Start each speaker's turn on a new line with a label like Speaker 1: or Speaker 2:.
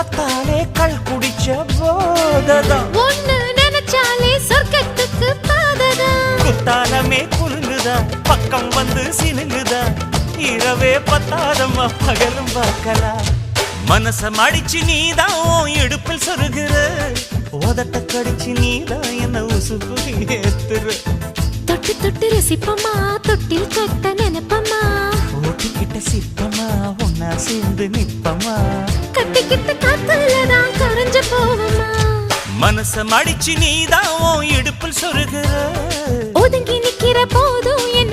Speaker 1: பார்த்தாலே கள் குடிச்ச போததான்
Speaker 2: ஒன்னு நினைச்சாலே சொர்க்கத்துக்கு பாததான்
Speaker 1: குத்தாலமே குலுங்குதா பக்கம் வந்து சினுங்குதா இரவே பத்தாதம்மா பகலும் பார்க்கலாம் மனச மடிச்சு நீதான் இடுப்பில் சொருகிற உதட்ட கடிச்சு நீதான் என்ன உசுப்பு ஏத்துற
Speaker 2: தொட்டு தொட்டு ரசிப்பமா தொட்டில் கட்ட நினைப்பமா
Speaker 1: ஓட்டிக்கிட்ட சிப்பமா ஒன்னா சேர்ந்து நிப்பமா
Speaker 2: கட்டிக்கிட்ட காத்துலதான் கரைஞ்ச போவமா
Speaker 1: மனச மடிச்சு நீதான் இடுப்பில் சொருகிற
Speaker 2: ஒதுங்கி நிக்கிற போதும் என்